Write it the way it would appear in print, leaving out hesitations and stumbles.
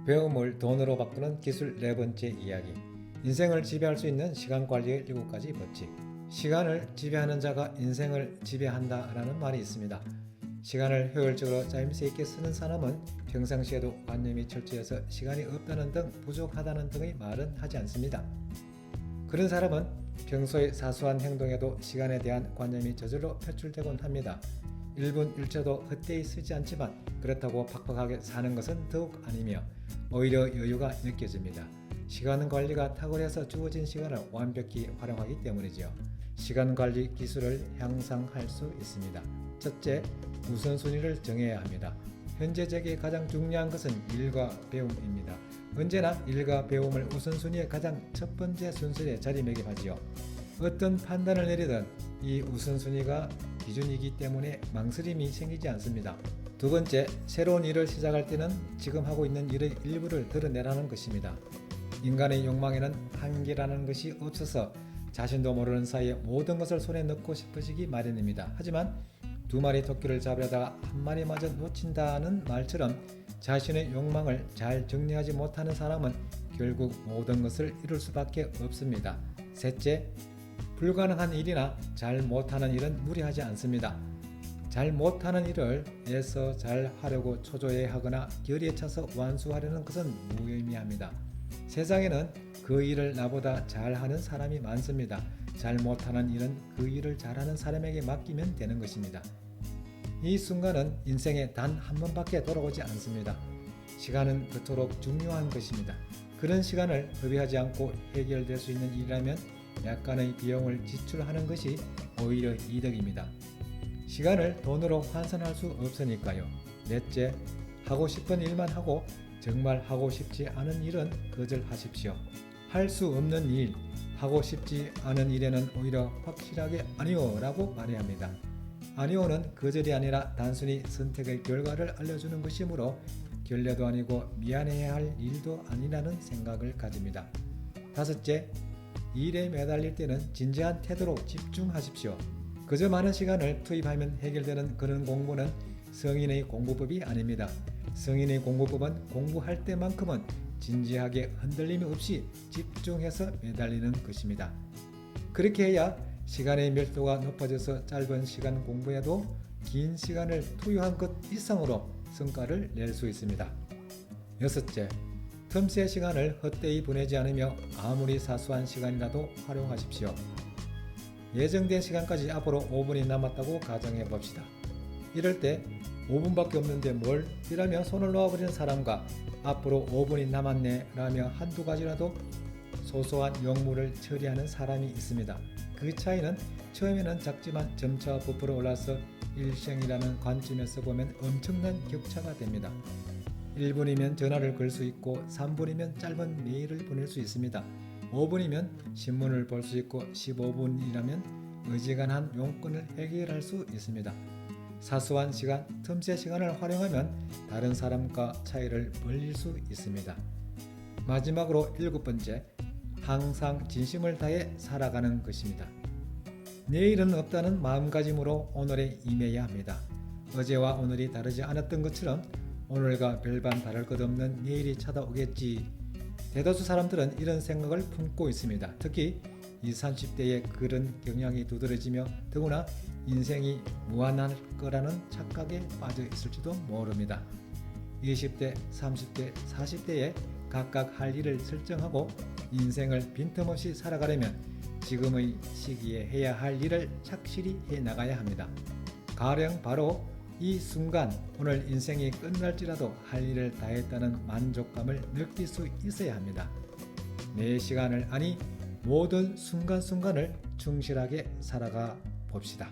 배움을 돈으로 바꾸는 기술 네 번째 이야기. 인생을 지배할 수 있는 시간 관리의 7가지 법칙. 시간을 지배하는 자가 인생을 지배한다라는 말이 있습니다. 시간을 효율적으로 짜임새 있게 쓰는 사람은 평상시에도 관념이 철저해서 시간이 없다는 등 부족하다는 등의 말은 하지 않습니다. 그런 사람은 평소의 사소한 행동에도 시간에 대한 관념이 저절로 표출되곤 합니다. 1분 1초도 헛되이 쓰지 않지만 그렇다고 팍팍하게 사는 것은 더욱 아니며 오히려 여유가 느껴집니다. 시간 관리가 탁월해서 주어진 시간을 완벽히 활용하기 때문이죠. 시간 관리 기술을 향상할 수 있습니다. 첫째, 우선순위를 정해야 합니다. 현재 제게 가장 중요한 것은 일과 배움입니다. 언제나 일과 배움을 우선순위의 가장 첫 번째 순서에 자리매김하지요. 어떤 판단을 내리든 이 우선순위가 기준이기 때문에 망설임이 생기지 않습니다. 두 번째, 새로운 일을 시작할 때는 지금 하고 있는 일의 일부를 드러내라는 것입니다. 인간의 욕망에는 한계라는 것이 없어서 자신도 모르는 사이에 모든 것을 손에 넣고 싶어지기 마련입니다. 하지만 두 마리 토끼를 잡으려다가 한 마리마저 놓친다는 말처럼 자신의 욕망을 잘 정리하지 못하는 사람은 결국 모든 것을 이룰 수밖에 없습니다. 셋째, 불가능한 일이나 잘 못하는 일은 무리하지 않습니다. 잘 못하는 일을 애써 잘 하려고 초조해하거나 결의에 차서 완수하려는 것은 무의미합니다. 세상에는 그 일을 나보다 잘하는 사람이 많습니다. 잘 못하는 일은 그 일을 잘하는 사람에게 맡기면 되는 것입니다. 이 순간은 인생에 단 한 번밖에 돌아오지 않습니다. 시간은 그토록 중요한 것입니다. 그런 시간을 허비하지 않고 해결될 수 있는 일이라면 약간의 비용을 지출하는 것이 오히려 이득입니다. 시간을 돈으로 환산할 수 없으니까요. 넷째, 하고 싶은 일만 하고 정말 하고 싶지 않은 일은 거절하십시오. 할 수 없는 일, 하고 싶지 않은 일에는 오히려 확실하게 아니요 라고 말해야 합니다. 아니요는 거절이 아니라 단순히 선택의 결과를 알려주는 것이므로 결례도 아니고 미안해야 할 일도 아니라는 생각을 가집니다. 다섯째, 일에 매달릴 때는 진지한 태도로 집중하십시오. 그저 많은 시간을 투입하면 해결되는 그런 공부는 성인의 공부법이 아닙니다. 성인의 공부법은 공부할 때만큼은 진지하게 흔들림 없이 집중해서 매달리는 것입니다. 그렇게 해야 시간의 밀도가 높아져서 짧은 시간 공부에도 긴 시간을 투여한 것 이상으로 성과를 낼 수 있습니다. 여섯째, 틈새 시간을 헛되이 보내지 않으며 아무리 사소한 시간이라도 활용하십시오. 예정된 시간까지 앞으로 5분이 남았다고 가정해 봅시다. 이럴 때 5분밖에 없는데 뭘? 이라며 손을 놓아버리는 사람과 앞으로 5분이 남았네 라며 한두 가지라도 소소한 용무를 처리하는 사람이 있습니다. 그 차이는 처음에는 작지만 점차 부풀어 올라서 일생이라는 관점에서 보면 엄청난 격차가 됩니다. 1분이면 전화를 걸 수 있고 3분이면 짧은 메일을 보낼 수 있습니다. 5분이면 신문을 볼 수 있고 15분이라면 어지간한 용건을 해결할 수 있습니다. 사소한 시간, 틈새 시간을 활용하면 다른 사람과 차이를 벌릴 수 있습니다. 마지막으로 7번째, 항상 진심을 다해 살아가는 것입니다. 내일은 없다는 마음가짐으로 오늘에 임해야 합니다. 어제와 오늘이 다르지 않았던 것처럼 오늘과 별반 다를 것 없는 내일이 찾아오겠지. 대다수 사람들은 이런 생각을 품고 있습니다. 특히 20, 30대의 그런 경향이 두드러지며 더구나 인생이 무한할 거라는 착각에 빠져 있을지도 모릅니다. 20대, 30대, 40대에 각각 할 일을 설정하고 인생을 빈틈없이 살아가려면 지금의 시기에 해야 할 일을 착실히 해 나가야 합니다. 가령 바로 이 순간 오늘 인생이 끝날지라도 할 일을 다했다는 만족감을 느낄 수 있어야 합니다. 내 시간을 아니 모든 순간순간을 충실하게 살아가 봅시다.